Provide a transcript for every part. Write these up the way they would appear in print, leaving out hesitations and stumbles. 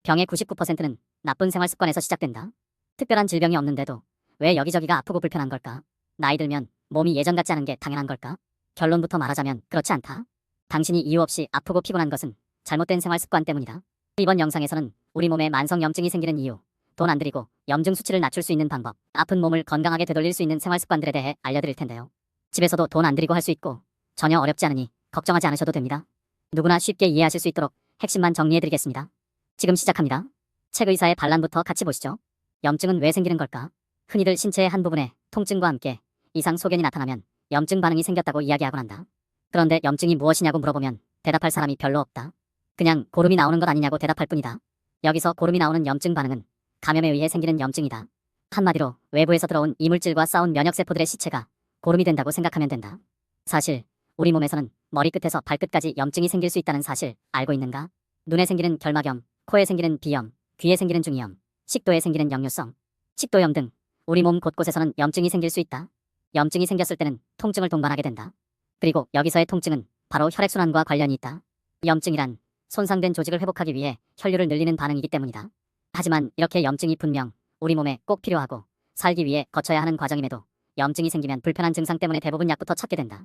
병의 99%는 나쁜 생활 습관에서 시작된다. 특별한 질병이 없는데도 왜 여기저기가 아프고 불편한 걸까? 나이 들면 몸이 예전 같지 않은 게 당연한 걸까? 결론부터 말하자면 그렇지 않다. 당신이 이유 없이 아프고 피곤한 것은 잘못된 생활 습관 때문이다. 이번 영상에서는 우리 몸에 만성 염증이 생기는 이유, 돈 안 들이고 염증 수치를 낮출 수 있는 방법, 아픈 몸을 건강하게 되돌릴 수 있는 생활 습관들에 대해 알려드릴 텐데요. 집에서도 돈 안 들이고 할 수 있고 전혀 어렵지 않으니 걱정하지 않으셔도 됩니다. 누구나 쉽게 이해하실 수 있도록 핵심만 정리해드리겠습니다. 지금 시작합니다. 책 의사의 반란부터 같이 보시죠. 염증은 왜 생기는 걸까? 흔히들 신체의 한 부분에 통증과 함께 이상 소견이 나타나면 염증 반응이 생겼다고 이야기하곤 한다. 그런데 염증이 무엇이냐고 물어보면 대답할 사람이 별로 없다. 그냥 고름이 나오는 것 아니냐고 대답할 뿐이다. 여기서 고름이 나오는 염증 반응은 감염에 의해 생기는 염증이다. 한마디로 외부에서 들어온 이물질과 싸운 면역세포들의 시체가 고름이 된다고 생각하면 된다. 사실 우리 몸에서는 머리끝에서 발끝까지 염증이 생길 수 있다는 사실 알고 있는가? 눈에 생기는 결막염, 코에 생기는 비염, 귀에 생기는 중이염, 식도에 생기는 역류성, 식도염 등 우리 몸 곳곳에서는 염증이 생길 수 있다. 염증이 생겼을 때는 통증을 동반하게 된다. 그리고 여기서의 통증은 바로 혈액순환과 관련이 있다. 염증이란 손상된 조직을 회복하기 위해 혈류를 늘리는 반응이기 때문이다. 하지만 이렇게 염증이 분명 우리 몸에 꼭 필요하고 살기 위해 거쳐야 하는 과정임에도 염증이 생기면 불편한 증상 때문에 대부분 약부터 찾게 된다.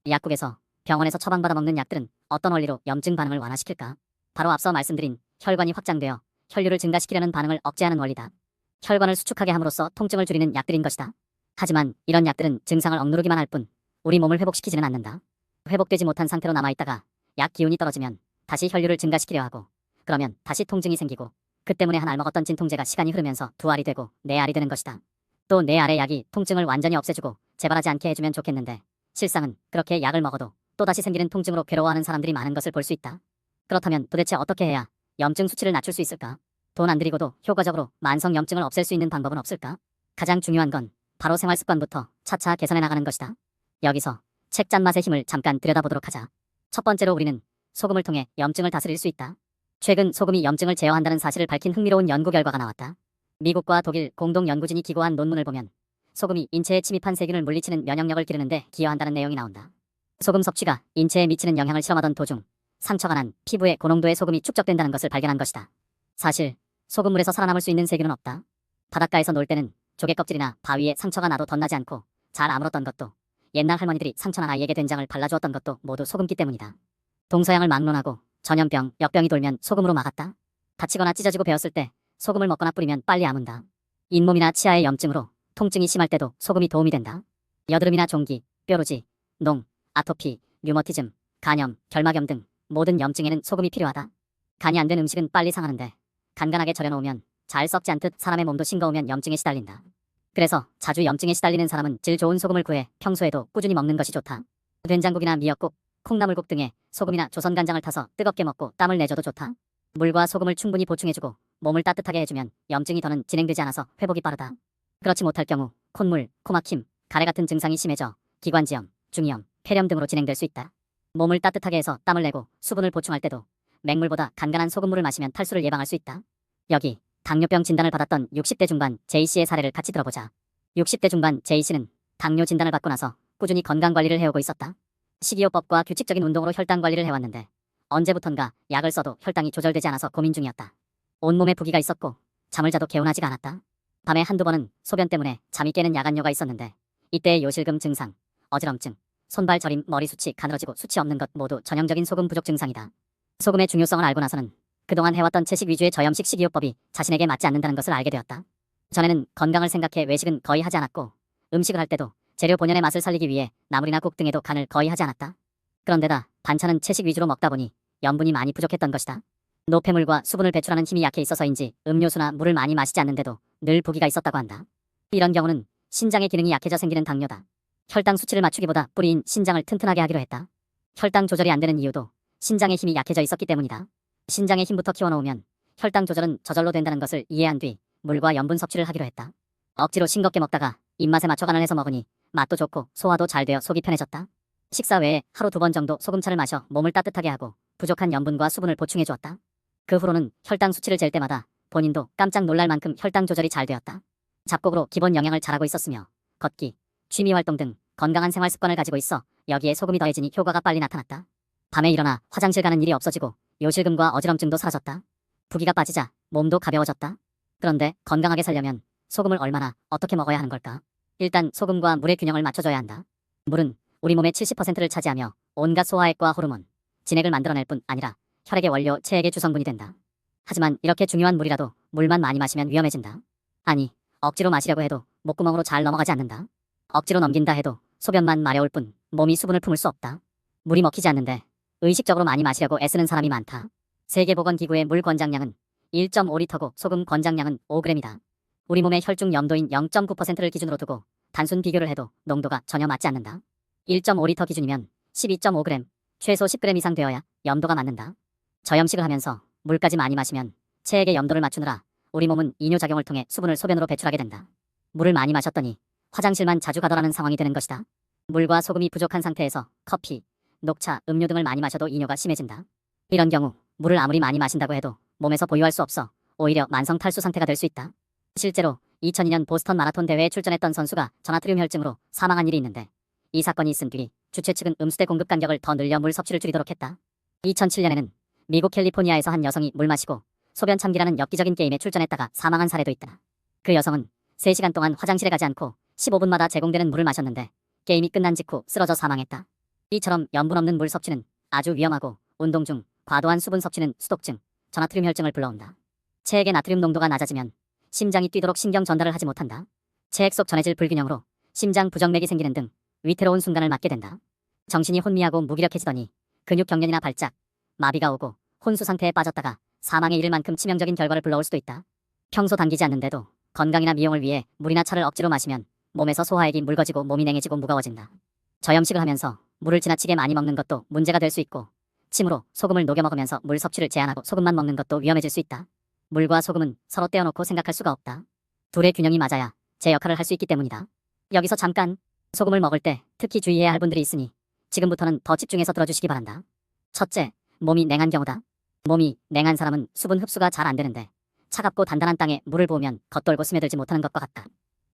약국에서 병원에서 처방받아 먹는 약들은 어떤 원리로 염증 반응을 완화시킬까? 바로 앞서 말씀드린 혈관이 확장되어 혈류를 증가시키려는 반응을 억제하는 원리다. 혈관을 수축하게 함으로써 통증을 줄이는 약들인 것이다. 하지만 이런 약들은 증상을 억누르기만 할 뿐 우리 몸을 회복시키지는 않는다. 회복되지 못한 상태로 남아있다가 약 기운이 떨어지면 다시 혈류를 증가시키려 하고 그러면 다시 통증이 생기고 그 때문에 한 알 먹었던 진통제가 시간이 흐르면서 두 알이 되고 네 알이 되는 것이다. 또 네 알의 약이 통증을 완전히 없애주고 재발하지 않게 해주면 좋겠는데 실상은 그렇게 약을 먹어도 또다시 생기는 통증으로 괴로워하는 사람들이 많은 것을 볼 수 있다. 그렇다면 도대체 어떻게 해야 염증 수치를 낮출 수 있을까? 돈 안 들이고도 효과적으로 만성 염증을 없앨 수 있는 방법은 없을까? 가장 중요한 건 바로 생활 습관부터 차차 개선해 나가는 것이다. 여기서 책 짠맛의 힘을 잠깐 들여다보도록 하자. 첫 번째로 우리는 소금을 통해 염증을 다스릴 수 있다. 최근 소금이 염증을 제어한다는 사실을 밝힌 흥미로운 연구 결과가 나왔다. 미국과 독일 공동 연구진이 기고한 논문을 보면 소금이 인체에 침입한 세균을 물리치는 면역력을 기르는데 기여한다는 내용이 나온다. 소금 섭취가 인체에 미치는 영향을 실험하던 도중 상처가 난 피부에 고농도의 소금이 축적된다는 것을 발견한 것이다. 사실 소금물에서 살아남을 수 있는 세균은 없다. 바닷가에서 놀 때는 조개 껍질이나 바위에 상처가 나도 덧나지 않고 잘 아물었던 것도 옛날 할머니들이 상처난 아이에게 된장을 발라주었던 것도 모두 소금기 때문이다. 동서양을 막론하고 전염병, 역병이 돌면 소금으로 막았다. 다치거나 찢어지고 베었을 때 소금을 먹거나 뿌리면 빨리 아문다. 잇몸이나 치아의 염증으로 통증이 심할 때도 소금이 도움이 된다. 여드름이나 종기, 뾰루지, 농, 아토피, 류머티즘, 간염, 결막염 등 모든 염증에는 소금이 필요하다. 간이 안 된 음식은 빨리 상하는데 간간하게 절여놓으면 잘 썩지 않듯 사람의 몸도 싱거우면 염증에 시달린다. 그래서 자주 염증에 시달리는 사람은 질 좋은 소금을 구해 평소에도 꾸준히 먹는 것이 좋다. 된장국이나 미역국, 콩나물국 등에 소금이나 조선간장을 타서 뜨겁게 먹고 땀을 내줘도 좋다. 물과 소금을 충분히 보충해주고 몸을 따뜻하게 해주면 염증이 더는 진행되지 않아서 회복이 빠르다. 그렇지 못할 경우 콧물, 코막힘, 가래 같은 증상이 심해져 기관지염, 중이염, 폐렴 등으로 진행될 수 있다. 몸을 따뜻하게 해서 땀을 내고 수분을 보충할 때도 맹물보다 간간한 소금물을 마시면 탈수를 예방할 수 있다. 여기 당뇨병 진단을 받았던 60대 중반 J씨의 사례를 같이 들어보자. 60대 중반 J씨는 당뇨 진단을 받고 나서 꾸준히 건강관리를 해오고 있었다. 식이요법과 규칙적인 운동으로 혈당 관리를 해왔는데 언제부턴가 약을 써도 혈당이 조절되지 않아서 고민 중이었다. 온몸에 부기가 있었고 잠을 자도 개운하지가 않았다. 밤에 한두 번은 소변 때문에 잠이 깨는 야간요가 있었는데 이때의 요실금 증상, 어지럼증, 손발 저림, 머리 수치, 가늘어지고 수치 없는 것 모두 전형적인 소금 부족 증상이다. 소금의 중요성을 알고 나서는 그동안 해왔던 채식 위주의 저염식 식이요법이 자신에게 맞지 않는다는 것을 알게 되었다. 전에는 건강을 생각해 외식은 거의 하지 않았고 음식을 할 때도 재료 본연의 맛을 살리기 위해 나물이나 국 등에도 간을 거의 하지 않았다. 그런데다 반찬은 채식 위주로 먹다 보니 염분이 많이 부족했던 것이다. 노폐물과 수분을 배출하는 힘이 약해 있어서인지 음료수나 물을 많이 마시지 않는데도 늘 부기가 있었다고 한다. 이런 경우는 신장의 기능이 약해져 생기는 당뇨다. 혈당 수치를 맞추기보다 뿌리인 신장을 튼튼하게 하기로 했다. 혈당 조절이 안 되는 이유도 신장의 힘이 약해져 있었기 때문이다. 신장의 힘부터 키워놓으면 혈당 조절은 저절로 된다는 것을 이해한 뒤 물과 염분 섭취를 하기로 했다. 억지로 싱겁게 먹다가 입맛에 맞춰 간을 해서 먹으니 맛도 좋고 소화도 잘 되어 속이 편해졌다. 식사 외에 하루 2번 정도 소금차를 마셔 몸을 따뜻하게 하고 부족한 염분과 수분을 보충해 주었다. 그 후로는 혈당 수치를 잴 때마다 본인도 깜짝 놀랄 만큼 혈당 조절이 잘 되었다. 잡곡으로 기본 영양을 잘하고 있었으며 걷기, 취미활동 등 건강한 생활 습관을 가지고 있어 여기에 소금이 더해지니 효과가 빨리 나타났다. 밤에 일어나 화장실 가는 일이 없어지고 요실금과 어지럼증도 사라졌다. 부기가 빠지자 몸도 가벼워졌다. 그런데 건강하게 살려면 소금을 얼마나 어떻게 먹어야 하는 걸까? 일단 소금과 물의 균형을 맞춰줘야 한다. 물은 우리 몸의 70%를 차지하며 온갖 소화액과 호르몬, 진액을 만들어낼 뿐 아니라 혈액의 원료 체액의 주성분이 된다. 하지만 이렇게 중요한 물이라도 물만 많이 마시면 위험해진다. 아니, 억지로 마시려고 해도 목구멍으로 잘 넘어가지 않는다. 억지로 넘긴다 해도 소변만 마려울 뿐 몸이 수분을 품을 수 없다. 물이 먹히지 않는데 의식적으로 많이 마시려고 애쓰는 사람이 많다. 세계보건기구의 물 권장량은 1.5리터고 소금 권장량은 5g이다. 우리 몸의 혈중 염도인 0.9%를 기준으로 두고 단순 비교를 해도 농도가 전혀 맞지 않는다. 1.5리터 기준이면 12.5g, 최소 10g 이상 되어야 염도가 맞는다. 저염식을 하면서 물까지 많이 마시면 체액의 염도를 맞추느라 우리 몸은 이뇨작용을 통해 수분을 소변으로 배출하게 된다. 물을 많이 마셨더니 화장실만 자주 가더라는 상황이 되는 것이다. 물과 소금이 부족한 상태에서 커피, 녹차, 음료 등을 많이 마셔도 이뇨가 심해진다. 이런 경우 물을 아무리 많이 마신다고 해도 몸에서 보유할 수 없어 오히려 만성 탈수 상태가 될 수 있다. 실제로 2002년 보스턴 마라톤 대회에 출전했던 선수가 전하트륨 혈증으로 사망한 일이 있는데 이 사건이 있은 뒤 주최 측은 음수대 공급 간격을 더 늘려 물 섭취를 줄이도록 했다. 2007년에는 미국 캘리포니아에서 한 여성이 물 마시고 소변 참기라는 엽기적인 게임에 출전했다가 사망한 사례도 있다. 그 여성은 3시간 동안 화장실에 가지 않고 15분마다 제공되는 물을 마셨는데 게임이 끝난 직후 쓰러져 사망했다. 이처럼 염분 없는 물 섭취는 아주 위험하고 운동 중 과도한 수분 섭취는 수독증, 전하트륨 혈증을 불러온다. 체액의 나트륨 농도가 낮아지면 심장이 뛰도록 신경 전달을 하지 못한다. 체액 속 전해질 불균형으로 심장 부정맥이 생기는 등 위태로운 순간을 맞게 된다. 정신이 혼미하고 무기력해지더니 근육 경련이나 발작, 마비가 오고 혼수 상태에 빠졌다가 사망에 이를 만큼 치명적인 결과를 불러올 수도 있다. 평소 당기지 않는데도 건강이나 미용을 위해 물이나 차를 억지로 마시면 몸에서 소화액이 묽어지고 몸이 냉해지고 무거워진다. 저염식을 하면서 물을 지나치게 많이 먹는 것도 문제가 될 수 있고 침으로 소금을 녹여 먹으면서 물 섭취를 제한하고 소금만 먹는 것도 위험해질 수 있다. 물과 소금은 서로 떼어놓고 생각할 수가 없다. 둘의 균형이 맞아야 제 역할을 할 수 있기 때문이다. 여기서 잠깐, 소금을 먹을 때 특히 주의해야 할 분들이 있으니 지금부터는 더 집중해서 들어주시기 바란다. 첫째, 몸이 냉한 경우다. 몸이 냉한 사람은 수분 흡수가 잘 안 되는데 차갑고 단단한 땅에 물을 부으면 겉돌고 스며들지 못하는 것과 같다.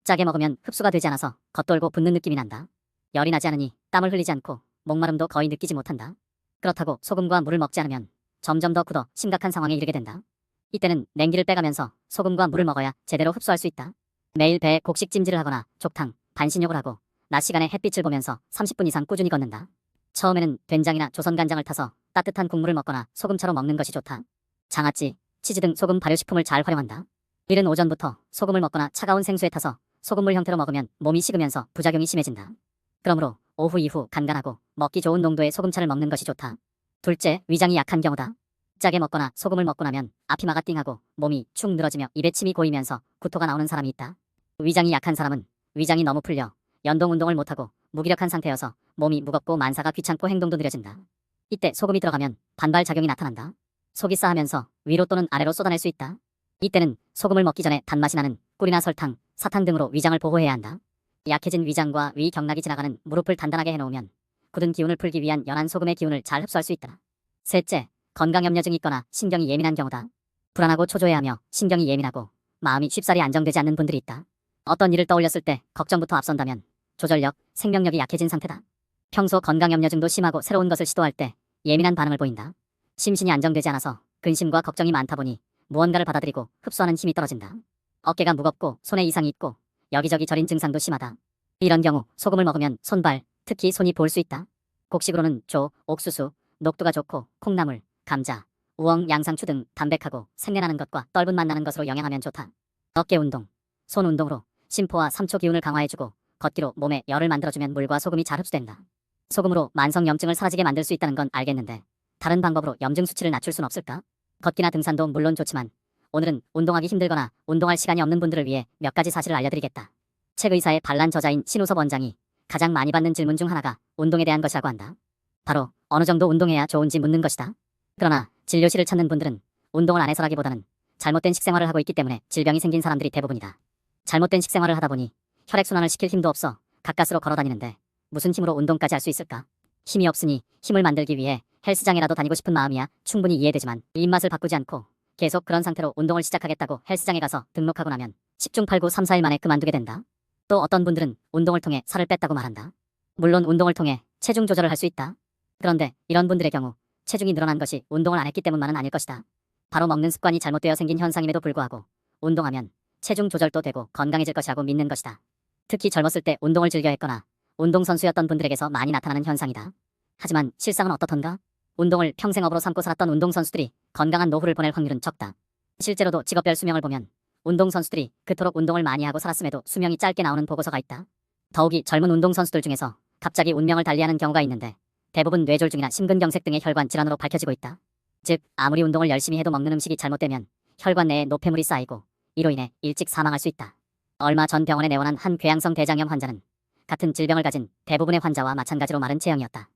짜게 먹으면 흡수가 되지 않아서 겉돌고 붓는 느낌이 난다. 열이 나지 않으니 땀을 흘리지 않고 목마름도 거의 느끼지 못한다. 그렇다고 소금과 물을 먹지 않으면 점점 더 굳어 심각한 상황에 이르게 된다. 이때는 냉기를 빼가면서 소금과 물을 먹어야 제대로 흡수할 수 있다. 매일 배에 곡식 찜질을 하거나 족탕, 반신욕을 하고 낮 시간에 햇빛을 보면서 30분 이상 꾸준히 걷는다. 처음에는 된장이나 조선간장을 타서 따뜻한 국물을 먹거나 소금차로 먹는 것이 좋다. 장아찌, 치즈 등 소금 발효식품을 잘 활용한다. 이른 오전부터 소금을 먹거나 차가운 생수에 타서 소금물 형태로 먹으면 몸이 식으면서 부작용이 심해진다. 그러므로 오후 이후 간간하고 먹기 좋은 농도의 소금차를 먹는 것이 좋다. 둘째, 위장이 약한 경우다. 짜게 먹거나 소금을 먹고 나면 앞이마가 띵하고 몸이 축 늘어지며 입에 침이 고이면서 구토가 나오는 사람이 있다. 위장이 약한 사람은 위장이 너무 풀려 연동 운동을 못하고 무기력한 상태여서 몸이 무겁고 만사가 귀찮고 행동도 느려진다. 이때 소금이 들어가면 반발작용이 나타난다. 속이 싸하면서 위로 또는 아래로 쏟아낼 수 있다. 이때는 소금을 먹기 전에 단맛이 나는 꿀이나 설탕, 사탕 등으로 위장을 보호해야 한다. 약해진 위장과 위 경락이 지나가는 무릎을 단단하게 해놓으면 굳은 기운을 풀기 위한 연한 소금의 기운을 잘 흡수할 수 있다. 셋째, 건강염려증이 있거나 신경이 예민한 경우다. 불안하고 초조해하며 신경이 예민하고 마음이 쉽사리 안정되지 않는 분들이 있다. 어떤 일을 떠올렸을 때 걱정부터 앞선다면 조절력, 생명력이 약해진 상태다. 평소 건강염려증도 심하고 새로운 것을 시도할 때 예민한 반응을 보인다. 심신이 안정되지 않아서 근심과 걱정이 많다 보니 무언가를 받아들이고 흡수하는 힘이 떨어진다. 어깨가 무겁고 손에 이상이 있고 여기저기 저린 증상도 심하다. 이런 경우 소금을 먹으면 손발, 특히 손이 부을 수 있다. 곡식으로는 조, 옥수수, 녹두가 좋고 콩나물, 감자, 우엉, 양상추 등 담백하고 생내나는 것과 떫은 맛 나는 것으로 영양하면 좋다. 어깨 운동, 손 운동으로 심포와 삼초 기운을 강화해주고 걷기로 몸에 열을 만들어주면 물과 소금이 잘 흡수된다. 소금으로 만성 염증을 사라지게 만들 수 있다는 건 알겠는데 다른 방법으로 염증 수치를 낮출 순 없을까? 걷기나 등산도 물론 좋지만 오늘은 운동하기 힘들거나 운동할 시간이 없는 분들을 위해 몇 가지 사실을 알려드리겠다. 책 의사의 반란 저자인 신우섭 원장이 가장 많이 받는 질문 중 하나가 운동에 대한 것이라고 한다. 바로 어느 정도 운동해야 좋은지 묻는 것이다. 그러나 진료실을 찾는 분들은 운동을 안 해서라기보다는 잘못된 식생활을 하고 있기 때문에 질병이 생긴 사람들이 대부분이다. 잘못된 식생활을 하다 보니 혈액순환을 시킬 힘도 없어 가까스로 걸어다니는데 무슨 힘으로 운동까지 할 수 있을까? 힘이 없으니 힘을 만들기 위해 헬스장이라도 다니고 싶은 마음이야 충분히 이해되지만 입맛을 바꾸지 않고 계속 그런 상태로 운동을 시작하겠다고 헬스장에 가서 등록하고 나면 10중 8구 3, 4일 만에 그만두게 된다. 또 어떤 분들은 운동을 통해 살을 뺐다고 말한다. 물론 운동을 통해 체중 조절을 할 수 있다. 그런데 이런 분들의 경우 체중이 늘어난 것이 운동을 안 했기 때문만은 아닐 것이다. 바로 먹는 습관이 잘못되어 생긴 현상임에도 불구하고 운동하면 체중 조절도 되고 건강해질 것이라고 믿는 것이다. 특히 젊었을 때 운동을 즐겨 했거나 운동선수였던 분들에게서 많이 나타나는 현상이다. 하지만 실상은 어떻던가? 운동을 평생업으로 삼고 살았던 운동선수들이 건강한 노후를 보낼 확률은 적다. 실제로도 직업별 수명을 보면 운동선수들이 그토록 운동을 많이 하고 살았음에도 수명이 짧게 나오는 보고서가 있다. 더욱이 젊은 운동선수들 중에서 갑자기 운명을 달리하는 경우가 있는데 대부분 뇌졸중이나 심근경색 등의 혈관 질환으로 밝혀지고 있다. 즉 아무리 운동을 열심히 해도 먹는 음식이 잘못되면 혈관 내에 노폐물이 쌓이고 이로 인해 일찍 사망할 수 있다. 얼마 전 병원에 내원한 한 궤양성 대장염 환자는 같은 질병을 가진 대부분의 환자와 마찬가지로 마른 체형이었다.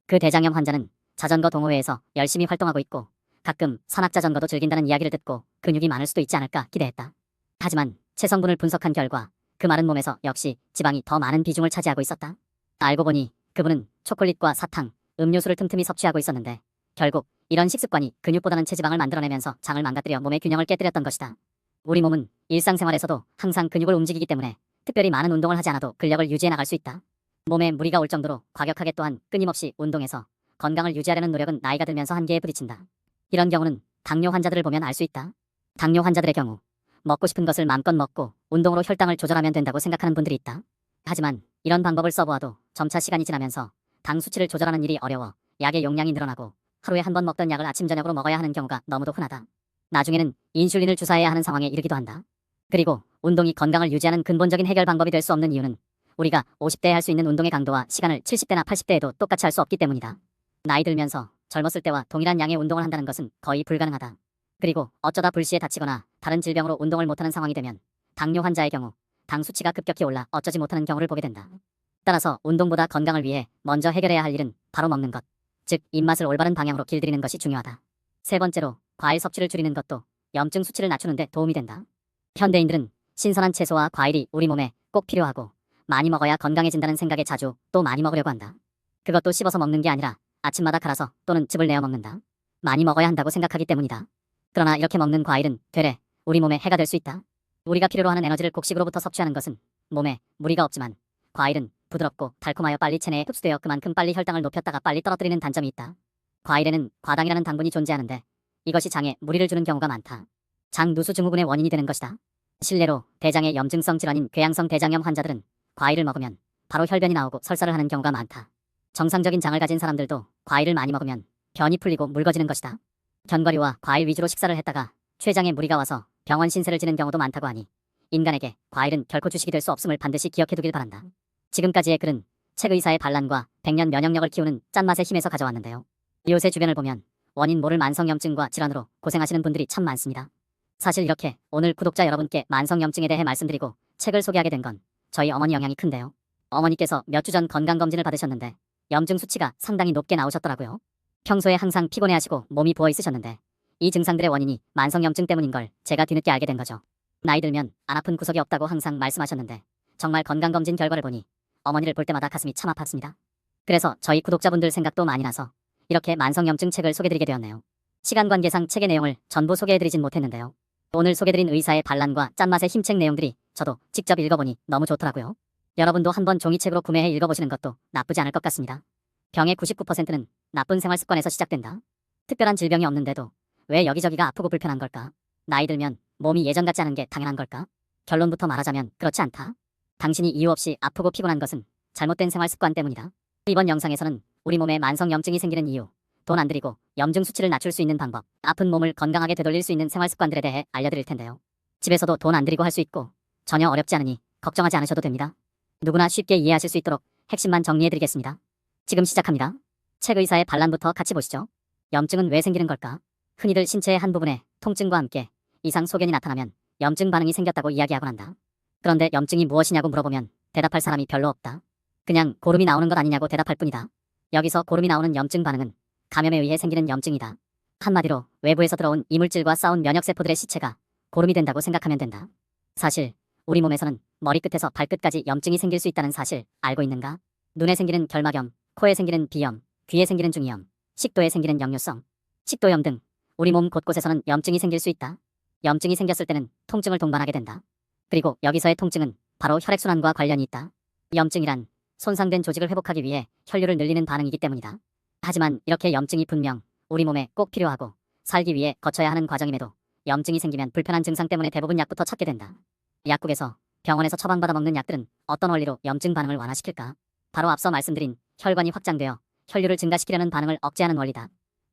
그 대장염 환자는 자전거 동호회에서 열심히 활동하고 있고 가끔 산악자전거도 즐긴다는 이야기를 듣고 근육이 많을 수도 있지 않을까 기대했다. 하지만 체성분을 분석한 결과 그 마른 몸에서 역시 지방이 더 많은 비중을 차지하고 있었다. 알고 보니 그분은 초콜릿과 사탕, 음료수를 틈틈이 섭취하고 있었는데 결국 이런 식습관이 근육보다는 체지방을 만들어내면서 장을 망가뜨려 몸의 균형을 깨뜨렸던 것이다. 우리 몸은 일상생활에서도 항상 근육을 움직이기 때문에 특별히 많은 운동을 하지 않아도 근력을 유지해 나갈 수 있다. 몸에 무리가 올 정도로 과격하게 또한 끊임없이 운동해서 건강을 유지하려는 노력은 나이가 들면서 한계에 부딪힌다. 이런 경우는 당뇨 환자들을 보면 알 수 있다. 당뇨 환자들의 경우 먹고 싶은 것을 마음껏 먹고 운동으로 혈당을 조절하면 된다고 생각하는 분들이 있다. 하지만 이런 방법을 써보아도 점차 시간이 지나면서 당 수치를 조절하는 일이 어려워 약의 용량이 늘어나고 하루에 한 번 먹던 약을 아침 저녁으로 먹어야 하는 경우가 너무도 흔하다. 나중에는 인슐린을 주사해야 하는 상황에 이르기도 한다. 그리고 운동이 건강을 유지하는 근본적인 해결 방법이 될 수 없는 이유는 우리가 50대에 할 수 있는 운동의 강도와 시간을 70대나 80대에도 똑같이 할 수 없기 때문이다. 나이 들면서 젊었을 때와 동일한 양의 운동을 한다는 것은 거의 불가능하다. 그리고 어쩌다 불시에 다치거나 다른 질병으로 운동을 못하는 상황이 되면 당뇨 환자의 경우 당 수치가 급격히 올라 어쩌지 못하는 경우를 보게 된다. 따라서 운동보다 건강을 위해 먼저 해결해야 할 일은 바로 먹는 것, 즉 입맛을 올바른 방향으로 길들이는 것이 중요하다. 세 번째로 과일 섭취를 줄이는 것도 염증 수치를 낮추는 데 도움이 된다. 현대인들은 신선한 채소와 과일이 우리 몸에 꼭 필요하고 많이 먹어야 건강해진다는 생각에 자주 또 많이 먹으려고 한다. 그것도 씹어서 먹는 게 아니라 아침마다 갈아서 또는 즙을 내어 먹는다. 많이 먹어야 한다고 생각하기 때문이다. 그러나 이렇게 먹는 과일은 되레 우리 몸에 해가 될 수 있다. 우리가 필요로 하는 에너지를 곡식으로부터 섭취하는 것은 몸에 무리가 없지만 과일은 부드럽고 달콤하여 빨리 체내에 흡수되어 그만큼 빨리 혈당을 높였다가 빨리 떨어뜨리는 단점이 있다. 과일에는 과당이라는 당분이 존재하는데 이것이 장에 무리를 주는 경우가 많다. 장 누수 증후군의 원인이 되는 것이다. 실례로 대장의 염증성 질환인 궤양성 대장염 환자들은 과일을 먹으면 바로 혈변이 나오고 설사를 하는 경우가 많다. 정상적인 장을 가진 사람들도 과일을 많이 먹으면 변이 풀리고 묽어지는 것이다. 견과류와 과일 위주로 식사를 했다가 췌장에 무리가 와서 병원 신세를 지는 경우도 많다고 하니 인간에게 과일은 결코 주식이 될 수 없음을 반드시 기억해두길 바란다. 지금까지의 글은 책 의사의 반란과 백년 면역력을 키우는 짠맛의 힘에서 가져왔는데요. 요새 주변을 보면 원인 모를 만성염증과 질환으로 고생하시는 분들이 참 많습니다. 사실 이렇게 오늘 구독자 여러분께 만성염증에 대해 말씀드리고 책을 소개하게 된 건 저희 어머니 영향이 큰데요. 어머니께서 몇 주 전 건강검진을 받으셨는데 염증 수치가 상당히 높게 나오셨더라고요. 평소에 항상 피곤해하시고 몸이 부어 있으셨는데 이 증상들의 원인이 만성염증 때문인 걸 제가 뒤늦게 알게 된 거죠. 나이 들면 안 아픈 구석이 없다고 항상 말씀하셨는데 정말 건강검진 결과를 보니 어머니를 볼 때마다 가슴이 참 아팠습니다. 그래서 저희 구독자분들 생각도 많이 나서 이렇게 만성염증 책을 소개드리게 되었네요. 시간 관계상 책의 내용을 전부 소개해드리진 못했는데요. 오늘 소개드린 의사의 반란과 짠맛의 힘책 내용들이 저도 직접 읽어보니 너무 좋더라고요. 여러분도 한번 종이책으로 구매해 읽어보시는 것도 나쁘지 않을 것 같습니다. 병의 99%는 나쁜 생활 습관에서 시작된다. 특별한 질병이 없는데도 왜 여기저기가 아프고 불편한 걸까? 나이 들면 몸이 예전 같지 않은 게 당연한 걸까? 결론부터 말하자면 그렇지 않다. 당신이 이유 없이 아프고 피곤한 것은 잘못된 생활 습관 때문이다. 이번 영상에서는 우리 몸에 만성염증이 생기는 이유, 돈 안 들이고 염증 수치를 낮출 수 있는 방법, 아픈 몸을 건강하게 되돌릴 수 있는 생활 습관들에 대해 알려드릴 텐데요. 집에서도 돈 안 들이고 할 수 있고 전혀 어렵지 않으니 걱정하지 않으셔도 됩니다. 누구나 쉽게 이해하실 수 있도록 핵심만 정리해드리겠습니다. 지금 시작합니다. 책 의사의 반란부터 같이 보시죠. 염증은 왜 생기는 걸까? 흔히들 신체의 한 부분에 통증과 함께 이상 소견이 나타나면 염증 반응이 생겼다고 이야기하곤 한다. 그런데 염증이 무엇이냐고 물어보면 대답할 사람이 별로 없다. 그냥 고름이 나오는 것 아니냐고 대답할 뿐이다. 여기서 고름이 나오는 염증 반응은 감염에 의해 생기는 염증이다. 한마디로 외부에서 들어온 이물질과 싸운 면역세포들의 시체가 고름이 된다고 생각하면 된다. 사실 우리 몸에서는 머리끝에서 발끝까지 염증이 생길 수 있다는 사실 알고 있는가? 눈에 생기는 결막염, 코에 생기는 비염, 귀에 생기는 중이염, 식도에 생기는 역류성, 식도염 등 우리 몸 곳곳에서는 염증이 생길 수 있다. 염증이 생겼을 때는 통증을 동반하게 된다. 그리고 여기서의 통증은 바로 혈액순환과 관련이 있다. 염증이란 손상된 조직을 회복하기 위해 혈류를 늘리는 반응이기 때문이다. 하지만 이렇게 염증이 분명 우리 몸에 꼭 필요하고 살기 위해 거쳐야 하는 과정임에도 염증이 생기면 불편한 증상 때문에 대부분 약부터 찾게 된다. 약국에서, 병원에서 처방받아 먹는 약들은 어떤 원리로 염증 반응을 완화시킬까? 바로 앞서 말씀드린 혈관이 확장되어 혈류를 증가시키려는 반응을 억제하는 원리다.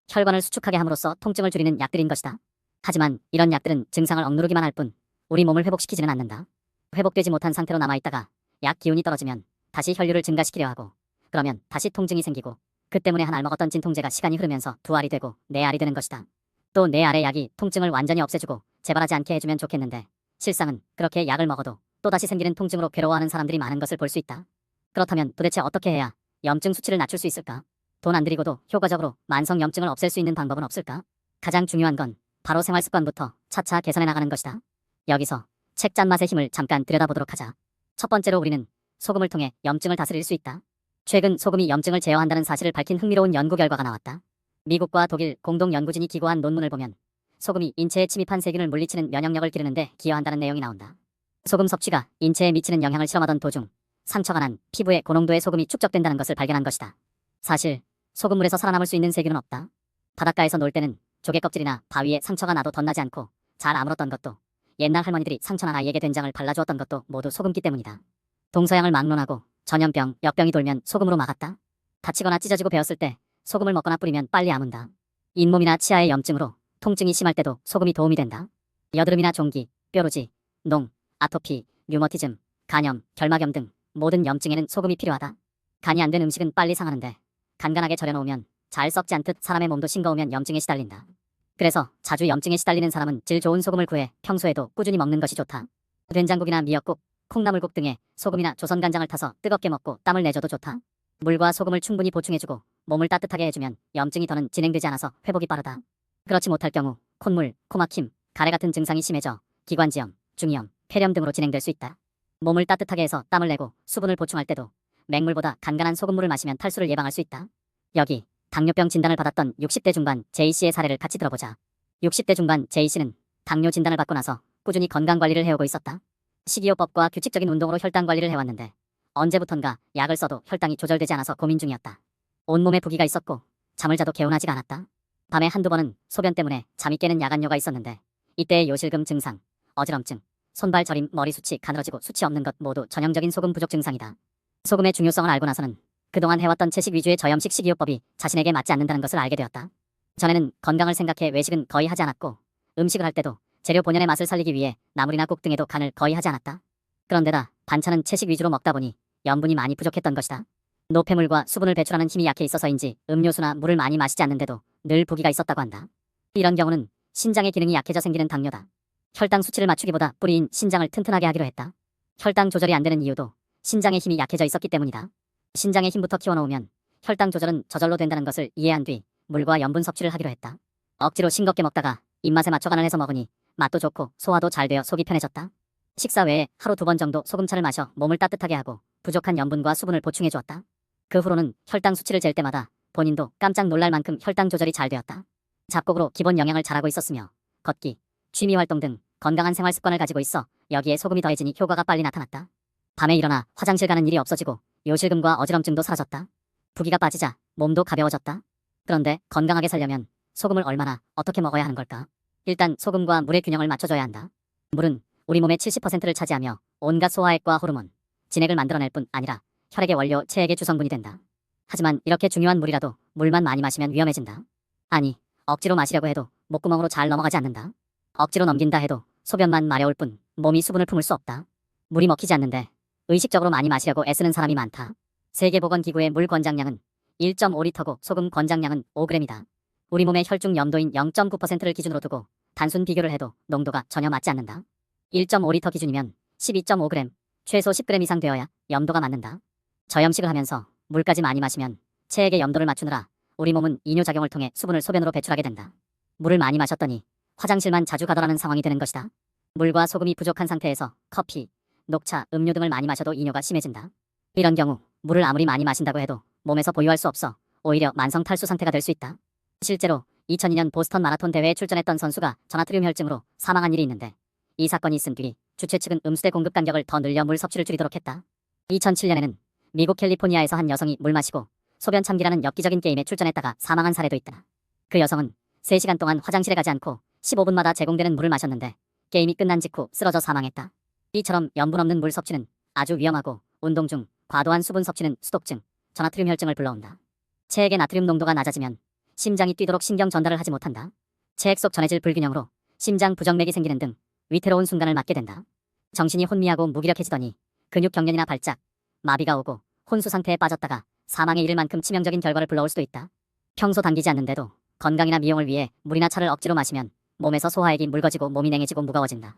혈관을 수축하게 함으로써 통증을 줄이는 약들인 것이다. 하지만 이런 약들은 증상을 억누르기만 할 뿐 우리 몸을 회복시키지는 않는다. 회복되지 못한 상태로 남아있다가 약 기운이 떨어지면 다시 혈류를 증가시키려 하고, 그러면 다시 통증이 생기고, 그 때문에 한 알 먹었던 진통제가 시간이 흐르면서 두 알이 되고 네 알이 되는 것이다. 또 네 알의 약이 통증을 완전히 없애주고 재발하지 않게 해주면 좋겠는데, 실상은 그렇게 약을 먹어도 또다시 생기는 통증으로 괴로워하는 사람들이 많은 것을 볼 수 있다. 그렇다면 도대체 어떻게 해야 염증 수치를 낮출 수 있을까? 돈 안 들이고도 효과적으로 만성 염증을 없앨 수 있는 방법은 없을까? 가장 중요한 건 바로 생활 습관부터 차차 개선해 나가는 것이다. 여기서 책 짠맛의 힘을 잠깐 들여다보도록 하자. 첫 번째로 우리는 소금을 통해 염증을 다스릴 수 있다. 최근 소금이 염증을 제어한다는 사실을 밝힌 흥미로운 연구 결과가 나왔다. 미국과 독일 공동 연구진이 기고한 논문을 보면 소금이 인체에 침입한 세균을 물리치는 면역력을 기르는데 기여한다는 내용이 나온다. 소금 섭취가 인체에 미치는 영향을 실험하던 도중 상처가 난 피부에 고농도의 소금이 축적된다는 것을 발견한 것이다. 사실 소금물에서 살아남을 수 있는 세균은 없다. 바닷가에서 놀 때는 조개 껍질이나 바위에 상처가 나도 덧나지 않고 잘 아물었던 것도, 옛날 할머니들이 상처난 아이에게 된장을 발라주었던 것도 모두 소금기 때문이다. 동서양을 막론하고 전염병, 역병이 돌면 소금으로 막았다. 다치거나 찢어지고 베었을 때 소금을 먹거나 뿌리면 빨리 아문다. 잇몸이나 치아의 염증으로 통증이 심할 때도 소금이 도움이 된다. 여드름이나 종기, 뾰루지, 농, 아토피, 류머티즘, 간염, 결막염 등 모든 염증에는 소금이 필요하다. 간이 안 된 음식은 빨리 상하는데 간간하게 절여놓으면 잘 썩지 않듯 사람의 몸도 싱거우면 염증에 시달린다. 그래서 자주 염증에 시달리는 사람은 질 좋은 소금을 구해 평소에도 꾸준히 먹는 것이 좋다. 된장국이나 미역국, 콩나물국 등에 소금이나 조선간장을 타서 뜨겁게 먹고 땀을 내줘도 좋다. 물과 소금을 충분히 보충해주고 몸을 따뜻하게 해주면 염증이 더는 진행되지 않아서 회복이 빠르다. 그렇지 못할 경우 콧물, 코막힘, 가래 같은 증상이 심해져 기관지염, 중이염, 폐렴 등으로 진행될 수 있다. 몸을 따뜻하게 해서 땀을 내고 수분을 보충할 때도 맹물보다 간간한 소금물을 마시면 탈수를 예방할 수 있다. 여기 당뇨병 진단을 받았던 60대 중반 제이씨의 사례를 같이 들어보자. 60대 중반 제이씨는 당뇨 진단을 받고 나서 꾸준히 건강관리를 해오고 있었다. 식이요법과 규칙적인 운동으로 혈당 관리를 해왔는데 언제부턴가 약을 써도 혈당이 조절되지 않아서 고민 중이었다. 온몸에 부기가 있었고 잠을 자도 개운하지가 않았다. 밤에 한두 번은 소변 때문에 잠이 깨는 야간뇨가 있었는데 이때의 요실금 증상, 어지럼증, 손발 저림, 머리 수치, 가늘어지고 수치 없는 것 모두 전형적인 소금 부족 증상이다. 소금의 중요성을 알고 나서는 그동안 해왔던 채식 위주의 저염식 식이요법이 자신에게 맞지 않는다는 것을 알게 되었다. 전에는 건강을 생각해 외식은 거의 하지 않았고 음식을 할 때도 재료 본연의 맛을 살리기 위해 나물이나 국 등에도 간을 거의 하지 않았다. 그런데다 반찬은 채식 위주로 먹다 보니 염분이 많이 부족했던 것이다. 노폐물과 수분을 배출하는 힘이 약해 있어서인지 음료수나 물을 많이 마시지 않는데도 늘 부기가 있었다고 한다. 이런 경우는 신장의 기능이 약해져 생기는 당뇨다. 혈당 수치를 맞추기보다 뿌리인 신장을 튼튼하게 하기로 했다. 혈당 조절이 안 되는 이유도 신장의 힘이 약해져 있었기 때문이다. 신장의 힘부터 키워놓으면 혈당 조절은 저절로 된다는 것을 이해한 뒤 물과 염분 섭취를 하기로 했다. 억지로 싱겁게 먹다가 입맛에 맞춰 간을 해서 먹으니 맛도 좋고 소화도 잘 되어 속이 편해졌다. 식사 외에 하루 2번 정도 소금차를 마셔 몸을 따뜻하게 하고 부족한 염분과 수분을 보충해 주었다. 그 후로는 혈당 수치를 잴 때마다 본인도 깜짝 놀랄 만큼 혈당 조절이 잘 되었다. 잡곡으로 기본 영양을 잘하고 있었으며 걷기, 취미활동 등 건강한 생활 습관을 가지고 있어 여기에 소금이 더해지니 효과가 빨리 나타났다. 밤에 일어나 화장실 가는 일이 없어지고 요실금과 어지럼증도 사라졌다. 부기가 빠지자 몸도 가벼워졌다. 그런데 건강하게 살려면 소금을 얼마나 어떻게 먹어야 하는 걸까? 일단 소금과 물의 균형을 맞춰줘야 한다. 물은 우리 몸의 70%를 차지하며 온갖 소화액과 호르몬, 진액을 만들어낼 뿐 아니라 혈액의 원료, 체액의 주성분이 된다. 하지만 이렇게 중요한 물이라도 물만 많이 마시면 위험해진다. 아니, 억지로 마시려고 해도 목구멍으로 잘 넘어가지 않는다. 억지로 넘긴다 해도 소변만 마려울 뿐 몸이 수분을 품을 수 없다. 물이 먹히지 않는데 의식적으로 많이 마시려고 애쓰는 사람이 많다. 세계보건기구의 물 권장량은 1.5리터고 소금 권장량은 5g이다. 우리 몸의 혈중 염도인 0.9%를 기준으로 두고 단순 비교를 해도 농도가 전혀 맞지 않는다. 1.5리터 기준이면 12.5g, 최소 10g 이상 되어야 염도가 맞는다. 저염식을 하면서 물까지 많이 마시면 체액의 염도를 맞추느라 우리 몸은 이뇨작용을 통해 수분을 소변으로 배출하게 된다. 물을 많이 마셨더니 화장실만 자주 가더라는 상황이 되는 것이다. 물과 소금이 부족한 상태에서 커피, 녹차, 음료 등을 많이 마셔도 이뇨가 심해진다. 이런 경우 물을 아무리 많이 마신다고 해도 몸에서 보유할 수 없어 오히려 만성 탈수 상태가 될 수 있다. 실제로 2002년 보스턴 마라톤 대회에 출전했던 선수가 전하트륨 혈증으로 사망한 일이 있는데 이 사건이 있은 뒤 주최 측은 음수대 공급 간격을 더 늘려 물 섭취를 줄이도록 했다. 2007년에는 미국 캘리포니아에서 한 여성이 물 마시고 소변 참기라는 엽기적인 게임에 출전했다가 사망한 사례도 있다. 그 여성은 3시간 동안 화장실에 가지 않고 15분마다 제공되는 물을 마셨는데 게임이 끝난 직후 쓰러져 사망했다. 이처럼 염분 없는 물 섭취는 아주 위험하고 운동 중 과도한 수분 섭취는 수독증, 전아트륨 혈증을 불러온다. 체액의 나트륨 농도가 낮아지면 심장이 뛰도록 신경 전달을 하지 못한다. 체액 속 전해질 불균형으로 심장 부정맥이 생기는 등 위태로운 순간을 맞게 된다. 정신이 혼미하고 무기력해지더니 근육 경련이나 발작, 마비가 오고 혼수 상태에 빠졌다가 사망에 이를 만큼 치명적인 결과를 불러올 수도 있다. 평소 당기지 않는데도 건강이나 미용을 위해 물이나 차를 억지로 마시면 몸에서 소화액이 묽어지고 몸이 냉해지고 무거워진다.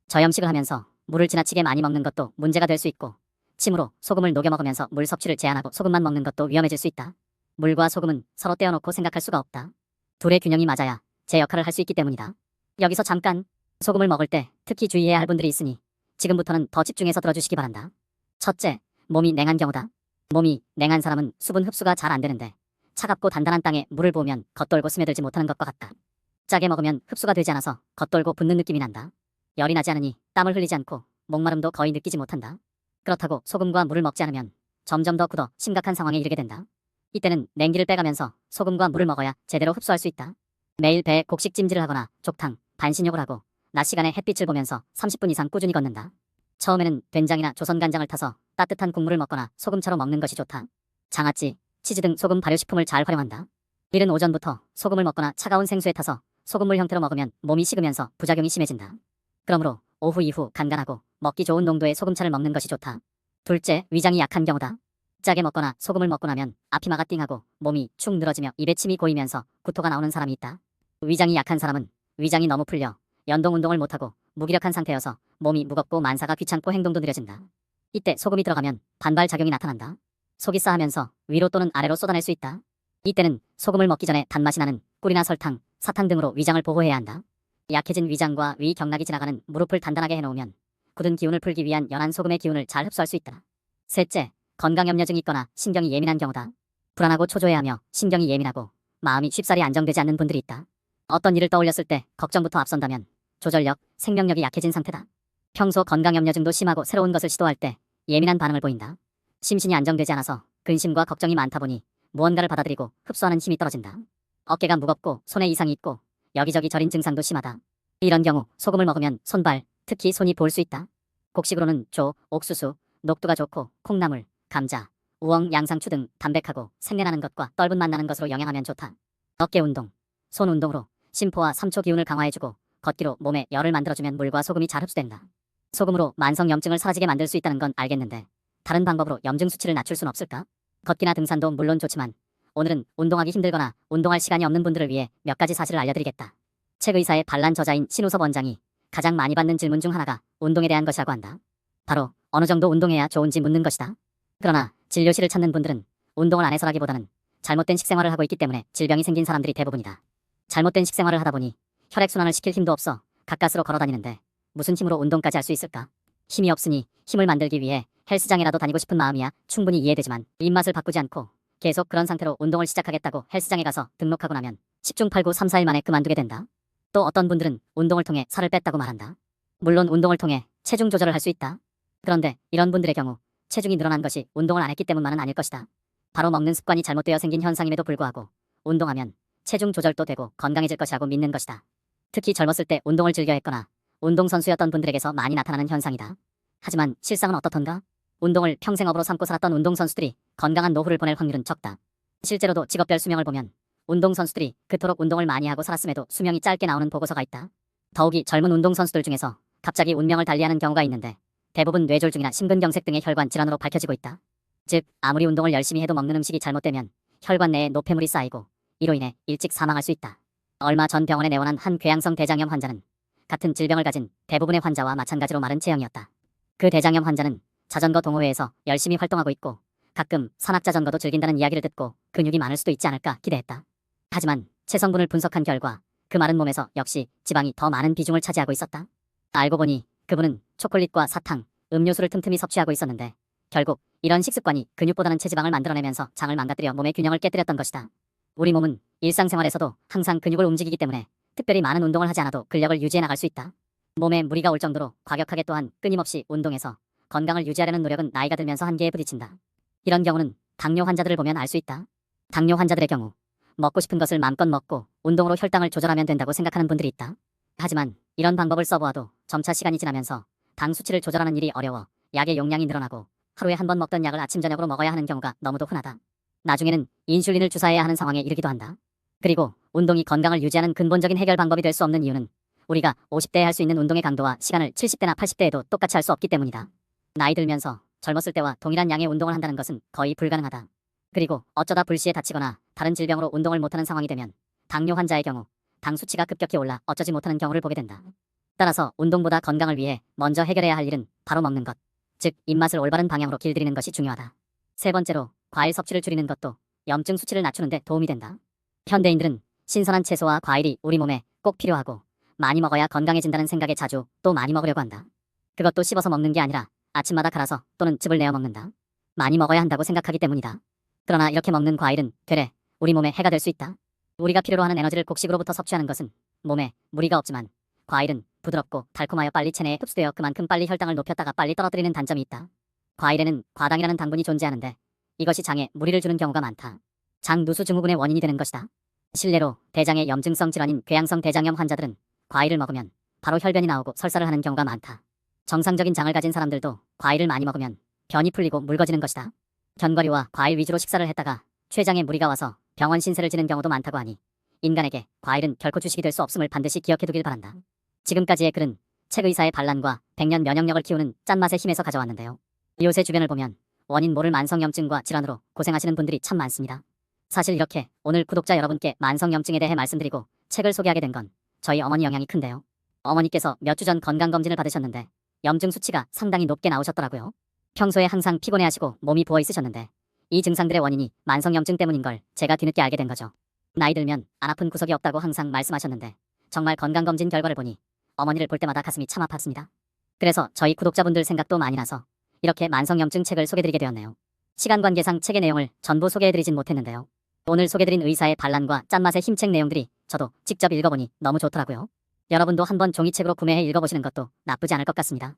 저염식을 하면서 물을 지나치게 많이 먹는 것도 문제가 될 수 있고 침으로 소금을 녹여 먹으면서 물 섭취를 제한하고 소금만 먹는 것도 위험해질 수 있다. 물과 소금은 서로 떼어놓고 생각할 수가 없다. 둘의 균형이 맞아야 제 역할을 할 수 있기 때문이다. 여기서 잠깐, 소금을 먹을 때 특히 주의해야 할 분들이 있으니 지금부터는 더 집중해서 들어주시기 바란다. 첫째, 몸이 냉한 경우다. 몸이 냉한 사람은 수분 흡수가 잘 안 되는데 차갑고 단단한 땅에 물을 부으면 겉돌고 스며들지 못하는 것과 같다. 짜게 먹으면 흡수가 되지 않아서 겉돌고 붓는 느낌이 난다. 열이 나지 않으니 땀을 흘리지 않고 목마름도 거의 느끼지 못한다. 그렇다고 소금과 물을 먹지 않으면 점점 더 굳어 심각한 상황에 이르게 된다. 이때는 냉기를 빼가면서 소금과 물을 먹어야 제대로 흡수할 수 있다. 매일 배에 곡식 찜질을 하거나 족탕, 반신욕을 하고 낮 시간에 햇빛을 보면서 30분 이상 꾸준히 걷는다. 처음에는 된장이나 조선간장을 타서 따뜻한 국물을 먹거나 소금차로 먹는 것이 좋다. 장아찌, 치즈 등 소금 발효식품을 잘 활용한다. 이른 오전부터 소금을 먹거나 차가운 생수에 타서 소금물 형태로 먹으면 몸이 식으면서 부작용이 심해진다. 그러므로 오후 이후 간간하고 먹기 좋은 농도의 소금차를 먹는 것이 좋다. 둘째, 위장이 약한 경우다. 짜게 먹거나 소금을 먹고 나면 앞이마가 띵하고 몸이 축 늘어지며 입에 침이 고이면서 구토가 나오는 사람이 있다. 위장이 약한 사람은 위장이 너무 풀려 연동 운동을 못하고 무기력한 상태여서 몸이 무겁고 만사가 귀찮고 행동도 느려진다. 이때 소금이 들어가면 반발작용이 나타난다. 속이 싸하면서 위로 또는 아래로 쏟아낼 수 있다. 이때는 소금을 먹기 전에 단맛이 나는 꿀이나 설탕, 사탕 등으로 위장을 보호해야 한다. 약해진 위장과 위 경락이 지나가는 무릎을 단단하게 해놓으면 굳은 기운을 풀기 위한 연한 소금의 기운을 잘 흡수할 수 있다. 셋째, 건강염려증이 있거나 신경이 예민한 경우다. 불안하고 초조해하며 신경이 예민하고 마음이 쉽사리 안정되지 않는 분들이 있다. 어떤 일을 떠올렸을 때 걱정부터 앞선다면 조절력, 생명력이 약해진 상태다. 평소 건강염려증도 심하고 새로운 것을 시도할 때 예민한 반응을 보인다. 심신이 안정되지 않아서 근심과 걱정이 많다 보니 무언가를 받아들이고 흡수하는 힘이 떨어진다. 어깨가 무겁고 손에 이상이 있고 여기저기 저린 증상도 심하다. 이런 경우 소금을 먹으면 손발, 특히 손이 부을 수 있다. 곡식으로는 조, 옥수수, 녹두가 좋고 콩나물, 감자, 우엉, 양상추 등 담백하고 생내나는 것과 떫은 맛 나는 것으로 영양하면 좋다. 어깨 운동, 손 운동으로 심포와 삼초 기운을 강화해주고 걷기로 몸에 열을 만들어주면 물과 소금이 잘 흡수된다. 소금으로 만성염증을 사라지게 만들 수 있다는 건 알겠는데 다른 방법으로 염증 수치를 낮출 순 없을까? 걷기나 등산도 물론 좋지만 오늘은 운동하기 힘들거나 운동할 시간이 없는 분들을 위해 몇 가지 사실을 알려드리겠다. 책 의사의 반란 저자인 신우섭 원장이 가장 많이 받는 질문 중 하나가 운동에 대한 것이라고 한다. 바로 어느 정도 운동해야 좋은지 묻는 것이다. 그러나 진료실을 찾는 분들은 운동을 안 해서라기보다는 잘못된 식생활을 하고 있기 때문에 질병이 생긴 사람들이 대부분이다. 잘못된 식생활을 하다 보니 혈액순환을 시킬 힘도 없어 가까스로 걸어다니는데 무슨 힘으로 운동까지 할 수 있을까? 힘이 없으니 힘을 만들기 위해 헬스장이라도 다니고 싶은 마음이야 충분히 이해되지만 입맛을 바꾸지 않고 계속 그런 상태로 운동을 시작하겠다고 헬스장에 가서 등록하고 나면 10중 8구 3, 4일 만에 그만두게 된다. 또 어떤 분들은 운동을 통해 살을 뺐다고 말한다. 물론 운동을 통해 체중 조절을 할 수 있다. 그런데 이런 분들의 경우 체중이 늘어난 것이 운동을 안 했기 때문만은 아닐 것이다. 바로 먹는 습관이 잘못되어 생긴 현상임에도 불구하고 운동하면 체중 조절도 되고 건강해질 것이라고 믿는 것이다. 특히 젊었을 때 운동을 즐겨 했거나 운동선수였던 분들에게서 많이 나타나는 현상이다. 하지만 실상은 어떻던가? 운동을 평생업으로 삼고 살았던 운동선수들이 건강한 노후를 보낼 확률은 적다. 실제로도 직업별 수명을 보면 운동선수들이 그토록 운동을 많이 하고 살았음에도 수명이 짧게 나오는 보고서가 있다. 더욱이 젊은 운동선수들 중에서 갑자기 운명을 달리하는 경우가 있는데 대부분 뇌졸중이나 심근경색 등의 혈관 질환으로 밝혀지고 있다. 즉 아무리 운동을 열심히 해도 먹는 음식이 잘못되면 혈관 내에 노폐물이 쌓이고 이로 인해 일찍 사망할 수 있다. 얼마 전 병원에 내원한 한 궤양성 대장염 환자는 같은 질병을 가진 대부분의 환자와 마찬가지로 마른 체형이었다. 그 대장염 환자는 자전거 동호회에서 열심히 활동하고 있고 가끔 산악자전거도 즐긴다는 이야기를 듣고 근육이 많을 수도 있지 않을까 기대했다. 하지만 체성분을 분석한 결과 그 마른 몸에서 역시 지방이 더 많은 비중을 차지하고 있었다. 알고 보니 그분은 초콜릿과 사탕, 음료수를 틈틈이 섭취하고 있었는데 결국 이런 식습관이 근육보다는 체지방을 만들어내면서 장을 망가뜨려 몸의 균형을 깨뜨렸던 것이다. 우리 몸은 일상생활에서도 항상 근육을 움직이기 때문에 특별히 많은 운동을 하지 않아도 근력을 유지해 나갈 수 있다. 몸에 무리가 올 정도로 과격하게 또한 끊임없이 운동해서 건강을 유지하려는 노력은 나이가 들면서 한계에 부딪힌다. 이런 경우는 당뇨 환자들을 보면 알 수 있다. 당뇨 환자들의 경우 먹고 싶은 것을 마음껏 먹고 운동으로 혈당을 조절하면 된다고 생각하는 분들이 있다. 하지만 이런 방법을 써보아도 점차 시간이 지나면서 당 수치를 조절하는 일이 어려워 약의 용량이 늘어나고 하루에 한 번 먹던 약을 아침 저녁으로 먹어야 하는 경우가 너무도 흔하다. 나중에는 인슐린을 주사해야 하는 상황에 이르기도 한다. 그리고 운동이 건강을 유지하는 근본적인 해결 방법이 될 수 없는 이유는 우리가 50대에 할 수 있는 운동의 강도와 시간을 70대나 80대에도 똑같이 할 수 없기 때문이다. 나이 들면서 젊었을 때와 동일한 양의 운동을 한다는 것은 거의 불가능하다. 그리고 어쩌다 불시에 다치거나 다른 질병으로 운동을 못하는 상황이 되면 당뇨 환자의 경우 당 수치가 급격히 올라 어쩌지 못하는 경우를 보게 된다. 따라서 운동보다 건강을 위해 먼저 해결해야 할 일은 바로 먹는 것, 즉 입맛을 올바른 방향으로 길들이는 것이 중요하다. 세 번째로 과일 섭취를 줄이는 것도 염증 수치를 낮추는 데 도움이 된다. 현대인들은 신선한 채소와 과일이 우리 몸에 꼭 필요하고 많이 먹어야 건강해진다는 생각에 자주 또 많이 먹으려고 한다. 그것도 씹어서 먹는 게 아니라 아침마다 갈아서 또는 즙을 내어 먹는다. 많이 먹어야 한다고 생각하기 때문이다. 그러나 이렇게 먹는 과일은 되레 우리 몸에 해가 될 수 있다. 우리가 필요로 하는 에너지를 곡식으로부터 섭취하는 것은 몸에 무리가 없지만 과일은 부드럽고 달콤하여 빨리 체내에 흡수되어 그만큼 빨리 혈당을 높였다가 빨리 떨어뜨리는 단점이 있다. 과일에는 과당이라는 당분이 존재하는데 이것이 장에 무리를 주는 경우가 많다. 장 누수 증후군의 원인이 되는 것이다. 실례로 대장의 염증성 질환인 궤양성 대장염 환자들은 과일을 먹으면 바로 혈변이 나오고 설사를 하는 경우가 많다. 정상적인 장을 가진 사람들도 과일을 많이 먹으면 변이 풀리고 묽어지는 것이다. 견과류와 과일 위주로 식사를 했다가 췌장에 무리가 와서 병원 신세를 지는 경우도 많다고 하니 인간에게 과일은 결코 주식이 될 수 없음을 반드시 기억해두길 바란다. 지금까지의 글은 책 의사의 반란과 백년 면역력을 키우는 짠맛의 힘에서 가져왔는데요. 요새 주변을 보면 원인 모를 만성염증과 질환으로 고생하시는 분들이 참 많습니다. 사실 이렇게 오늘 구독자 여러분께 만성염증에 대해 말씀드리고 책을 소개하게 된 건 저희 어머니 영향이 큰데요. 어머니께서 몇 주 전 건강검진을 받으셨는데 염증 수치가 상당히 높게 나오셨더라고요. 평소에 항상 피곤해하시고 몸이 부어 있으셨는데 이 증상들의 원인이 만성염증 때문인 걸 제가 뒤늦게 알게 된 거죠. 나이 들면 안 아픈 구석이 없다고 항상 말씀하셨는데 정말 건강검진 결과를 보니 어머니를 볼 때마다 가슴이 참 아팠습니다. 그래서 저희 구독자분들 생각도 많이 나서 이렇게 만성염증 책을 소개드리게 되었네요. 시간 관계상 책의 내용을 전부 소개해드리진 못했는데요. 오늘 소개드린 의사의 반란과 짠맛의 힘책 내용들이 저도 직접 읽어보니 너무 좋더라고요. 여러분도 한번 종이책으로 구매해 읽어보시는 것도 나쁘지 않을 것 같습니다.